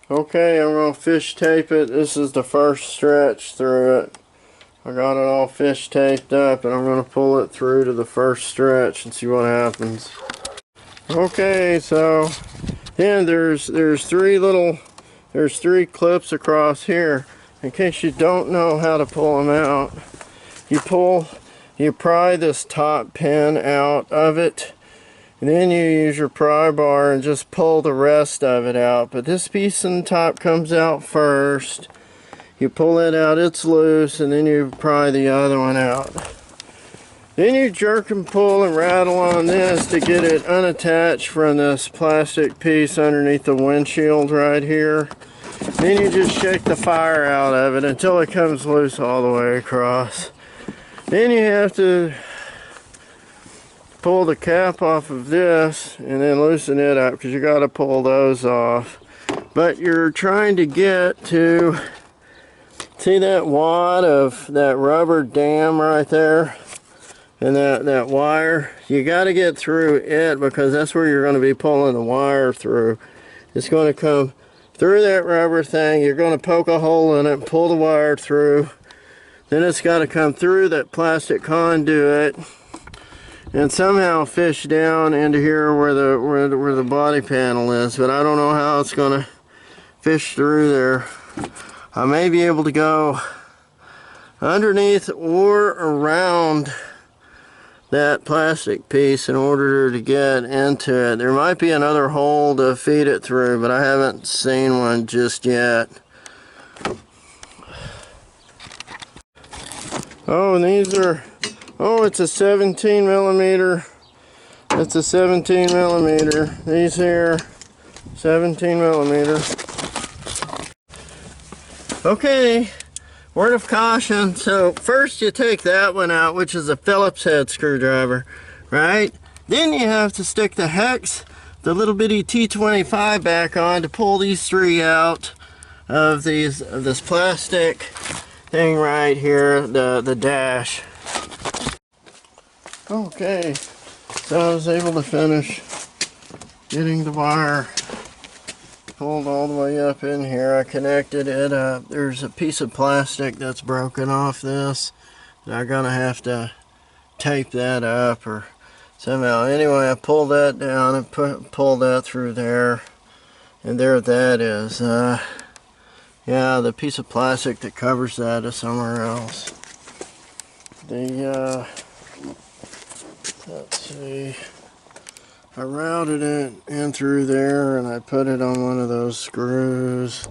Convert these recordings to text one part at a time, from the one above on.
Okay, I'm going to fish tape it. This is the first stretch through it. I got it all fish taped up, and I'm going to pull it through to the first stretch and see what happens. Okay, so then there's three clips across here. In case you don't know how to pull them out, you pry this top pin out of it, and then you use your pry bar and just pull the rest of it out. But this piece on the top comes out first. You pull it out, it's loose, and then you pry the other one out. Then you jerk and pull and rattle on this to get it unattached from this plastic piece underneath the windshield right here. Then you just shake the fire out of it until it comes loose all the way across. Then you have to pull the cap off of this and then loosen it up, because you got to pull those off. But you're trying to get to, see that wad of that rubber dam right there and that wire? You got to get through it, because that's where you're going to be pulling the wire through. It's going to come through that rubber thing. You're going to poke a hole in it and pull the wire through. Then it's got to come through that plastic conduit and somehow fish down into here where the body panel is. But I don't know how it's going to fish through there. I may be able to go underneath or around that plastic piece in order to get into it. There might be another hole to feed it through, but I haven't seen one just yet. Oh, and these are, oh, it's a 17 millimeter. It's a 17 millimeter. These here, 17 millimeter. Okay, word of caution. So first you take that one out, which is a Phillips head screwdriver, right? Then you have to stick the hex, the little bitty T25 back on to pull these three out of this plastic thing right here, the dash. Okay, so I was able to finish getting the wire pulled all the way up in here. I connected it up. There's a piece of plastic that's broken off this. I'm gonna have to tape that up or somehow. Anyway, I pulled that down and pulled that through there, and there that is. Yeah, the piece of plastic that covers that is somewhere else. Let's see, I routed it in through there and I put it on one of those screws.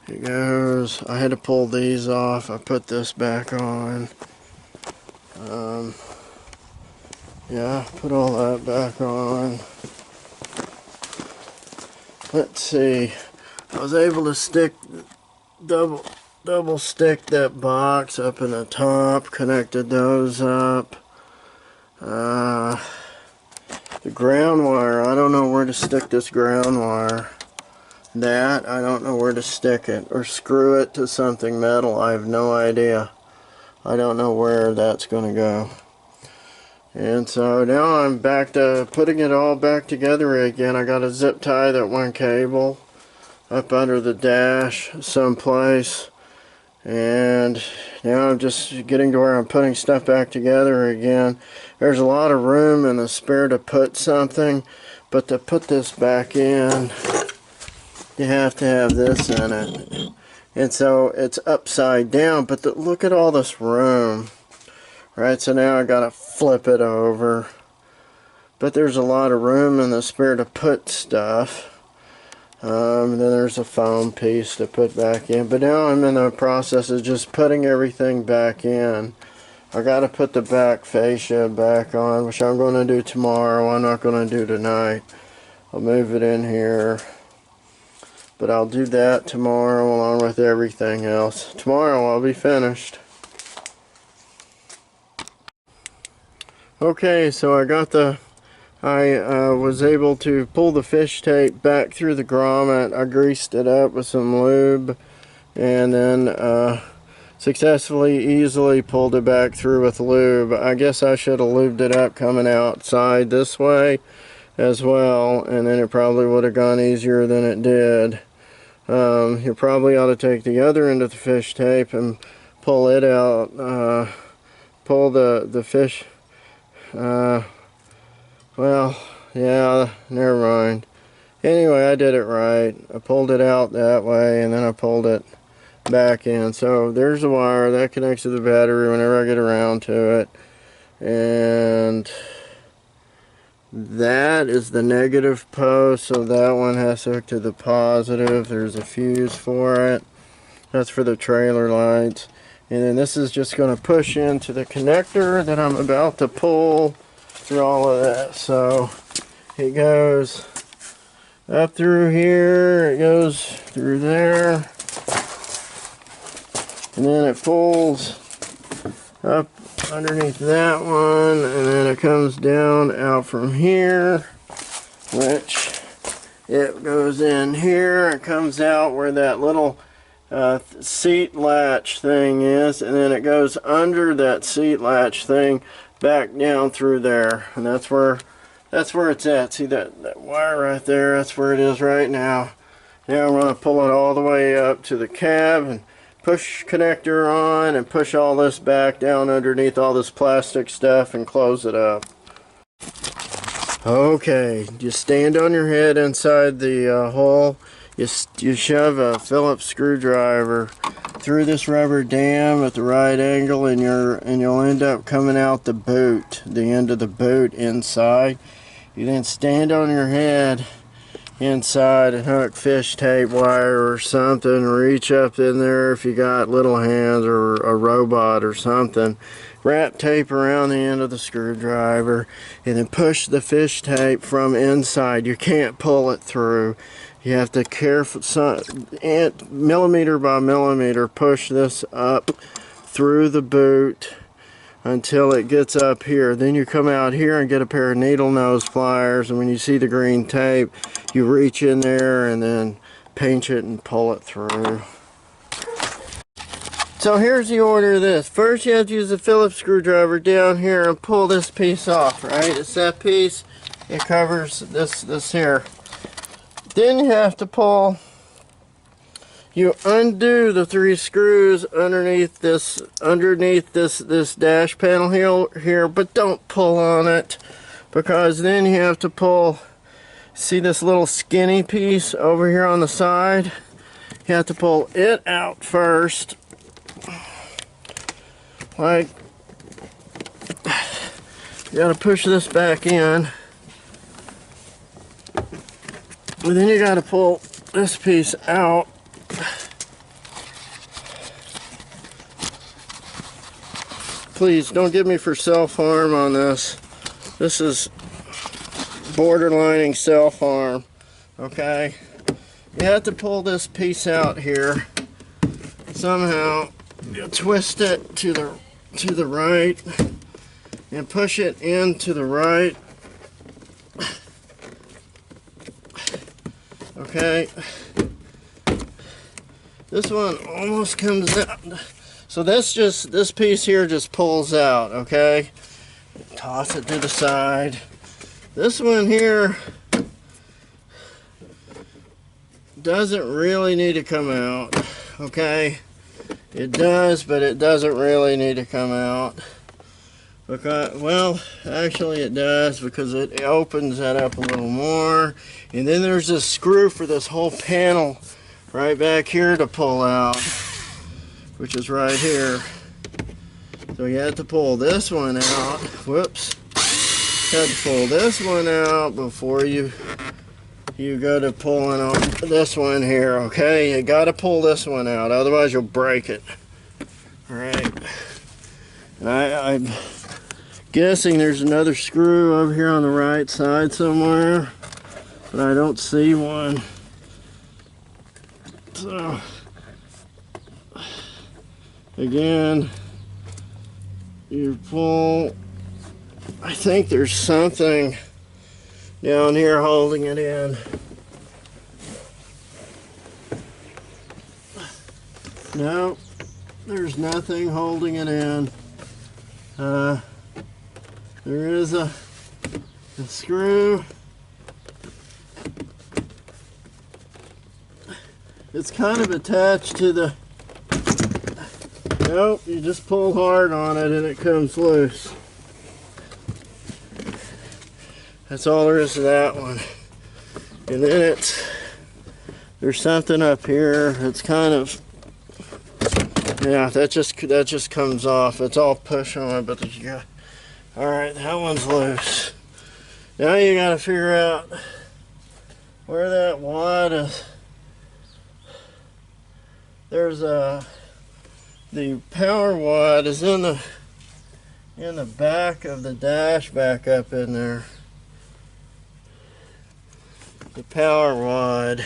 It goes. I had to pull these off. I put this back on. Yeah, put all that back on. Let's see, I was able to stick double stick that box up in the top, connected those up. The ground wire, I don't know where to stick this ground wire. That, I don't know where to stick it or screw it to something metal. I have no idea. I don't know where that's going to go. And so now I'm back to putting it all back together again. I got to zip tie that one cable up under the dash someplace, and now I'm just getting to where I'm putting stuff back together again. There's a lot of room in the spare to put something, but to put this back in you have to have this in it, and so it's upside down, but look at all this room, right? So now I gotta flip it over, but there's a lot of room in the spare to put stuff. And then there's a foam piece to put back in. But now I'm in the process of just putting everything back in. I got to put the back fascia back on, which I'm going to do tomorrow. I'm not going to do tonight. I'll move it in here. But I'll do that tomorrow along with everything else. Tomorrow I'll be finished. Okay, so I was able to pull the fish tape back through the grommet. I greased it up with some lube and then successfully, easily pulled it back through with lube. I guess I should have lubed it up coming outside this way as well, and then it probably would have gone easier than it did. You probably ought to take the other end of the fish tape and pull it out, pull the fish, well, yeah, never mind. Anyway, I did it right. I pulled it out that way, and then I pulled it back in. So there's a wire that connects to the battery whenever I get around to it. And that is the negative post, so that one has to hook to the positive. There's a fuse for it. That's for the trailer lights. And then this is just going to push into the connector that I'm about to pull through all of that. So it goes up through here, it goes through there, and then it pulls up underneath that one, and then it comes down out from here, which it goes in here and comes out where that little seat latch thing is, and then it goes under that seat latch thing back down through there, and that's where it's at. See that wire right there? That's where it is right now. Now I'm going to pull it all the way up to the cab and push connector on and push all this back down underneath all this plastic stuff and close it up. Okay, just stand on your head inside the hole. You shove a Phillips screwdriver through this rubber dam at the right angle, and you'll end up coming out the boot, the end of the boot inside. You then stand on your head inside and hook fish tape wire or something. Reach up in there if you got little hands or a robot or something. Wrap tape around the end of the screwdriver and then push the fish tape from inside. You can't pull it through. You have to millimeter by millimeter push this up through the boot until it gets up here. Then you come out here and get a pair of needle nose pliers, and when you see the green tape, you reach in there and then pinch it and pull it through. So here's the order of this. First you have to use a Phillips screwdriver down here and pull this piece off, right? It's that piece. It covers this here. Then you have to pull, you undo the 3 screws underneath this dash panel here, but don't pull on it, because then you have to pull, see this little skinny piece over here on the side? You have to pull it out first. Like, you gotta push this back in. And then you gotta pull this piece out. Please don't get me for self-harm on this. This is borderlining self-harm. Okay? You have to pull this piece out here. Somehow you twist it to the right and push it into the right. Okay, this one almost comes out. So this piece here just pulls out, okay? Toss it to the side. This one here doesn't really need to come out, okay? It does, but it doesn't really need to come out. Because, well, actually it does, because it opens that up a little more. And then there's this screw for this whole panel right back here to pull out, which is right here. So you have to pull this one out. Whoops. You have to pull this one out before you go to pulling on this one here, okay? You got to pull this one out, otherwise you'll break it. Alright. And I'm guessing there's another screw over here on the right side somewhere, but I don't see one. So again, you pull, I think there's something down here holding it in. No, there's nothing holding it in. There is a screw it's kind of attached to the, nope, you just pull hard on it and it comes loose. That's all there is to that one. And then there's something up here. It's kind of, yeah, that just comes off. It's all push on, but you got, all right, that one's loose. Now you got to figure out where that wad is. There's the power wad is in the back of the dash, back up in there. The power wad,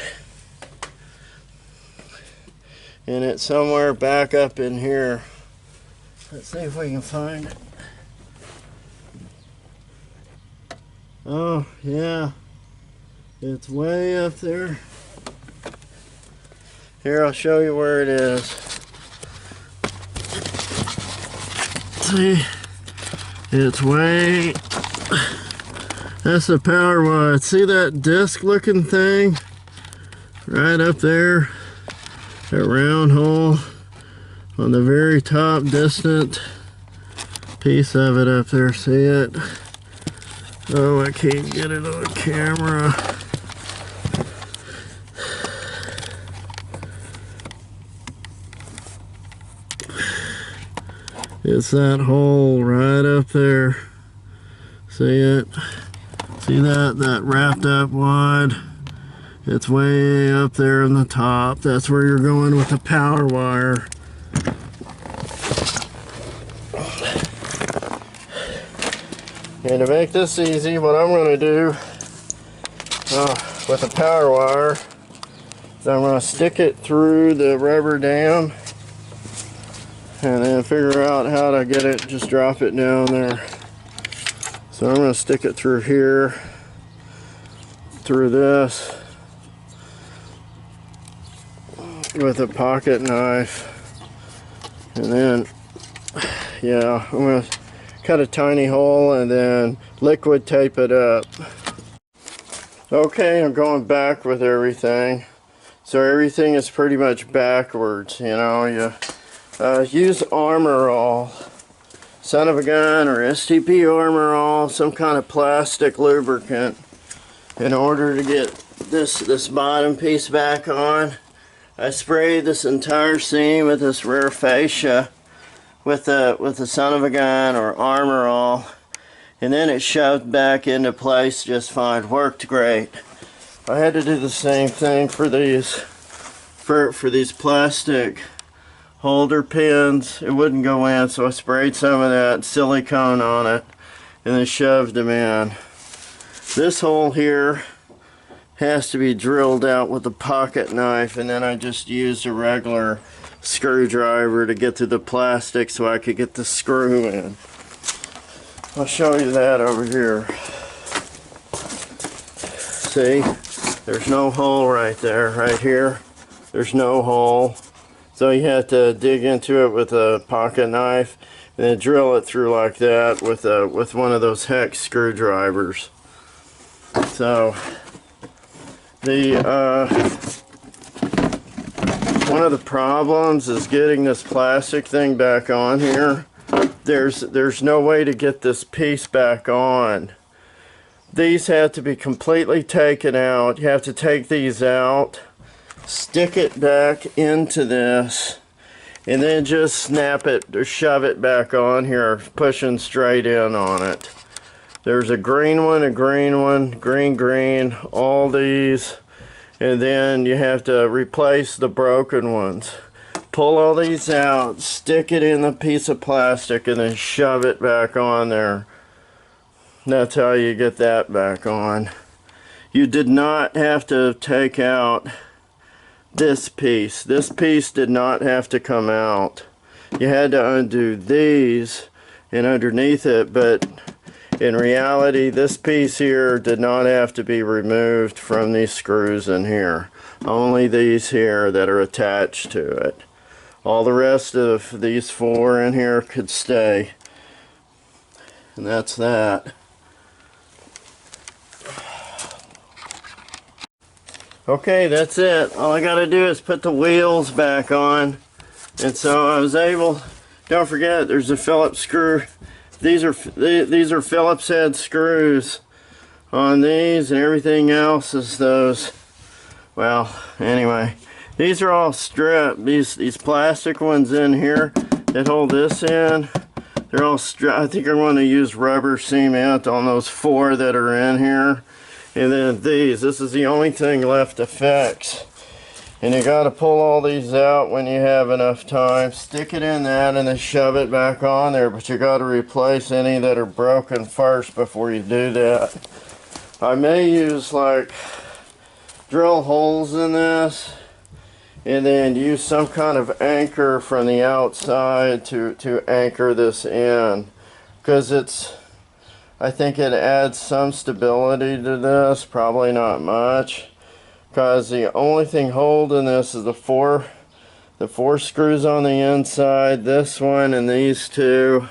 and it's somewhere back up in here. Let's see if we can find it. Oh yeah, it's way up there. Here, I'll show you where it is. See, it's way, that's the power wad. See that disc looking thing right up there, that round hole on the very top distant piece of it up there? See it? Oh, I can't get it on camera. It's that hole right up there. See it? See that wrapped up wad? It's way up there in the top. That's where you're going with the power wire. And to make this easy, what I'm going to do with the power wire is I'm going to stick it through the rubber dam and then figure out how to get it, just drop it down there. So I'm going to stick it through here, through this, with a pocket knife, and then, yeah, I'm going to cut a tiny hole and then liquid tape it up. Okay, I'm going back with everything. So everything is pretty much backwards, you know. You use Armor All, Son of a Gun, or STP Armor All, some kind of plastic lubricant, in order to get this bottom piece back on. I sprayed this entire seam with this rare fascia with the Son of a Gun or Armor All, and then it shoved back into place just fine. Worked great. I had to do the same thing for these plastic holder pins. It wouldn't go in, so I sprayed some of that silicone on it and then shoved them in. This hole here has to be drilled out with a pocket knife, and then I just used a regular screwdriver to get to the plastic so I could get the screw in. I'll show you that over here. See, there's no hole right there. Right here, there's no hole. So you have to dig into it with a pocket knife and then drill it through like that with one of those hex screwdrivers. So one of the problems is getting this plastic thing back on here. There's no way to get this piece back on. These have to be completely taken out. You have to take these out, stick it back into this, and then just snap it or shove it back on here, pushing straight in on it. There's a green one, green, all these, and then you have to replace the broken ones. Pull all these out, stick it in the piece of plastic, and then shove it back on there. That's how you get that back on. You did not have to take out this piece. This piece did not have to come out. You had to undo these and underneath it, but in reality, this piece here did not have to be removed from these screws in here. Only these here that are attached to it. All the rest of these four in here could stay. And that's that. Okay, that's it. All I gotta do is put the wheels back on. And so I was able, don't forget there's a Phillips screw. These are Phillips head screws on these, and everything else is those. Well, anyway, these are all stripped. These plastic ones in here that hold this in, they're all stripped. I think I'm going to use rubber cement on those 4 that are in here. And then this is the only thing left to fix. And you got to pull all these out when you have enough time. Stick it in that and then shove it back on there. But you got to replace any that are broken first before you do that. I may use like drill holes in this and then use some kind of anchor from the outside to anchor this in. Because I think it adds some stability to this. Probably not much. Because the only thing holding this is the four screws on the inside, this one and these 2,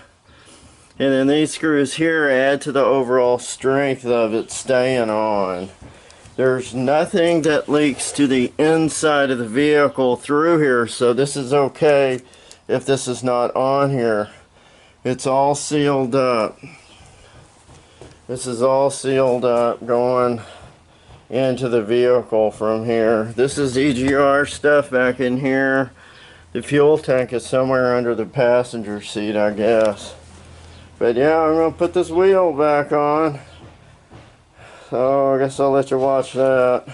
and then these screws here add to the overall strength of it staying on. There's nothing that leaks to the inside of the vehicle through here, so this is okay if this is not on here. It's all sealed up. This is all sealed up going into the vehicle from here. This is EGR stuff back in here. The fuel tank is somewhere under the passenger seat, I guess. But yeah, I'm going to put this wheel back on. So I guess I'll let you watch that.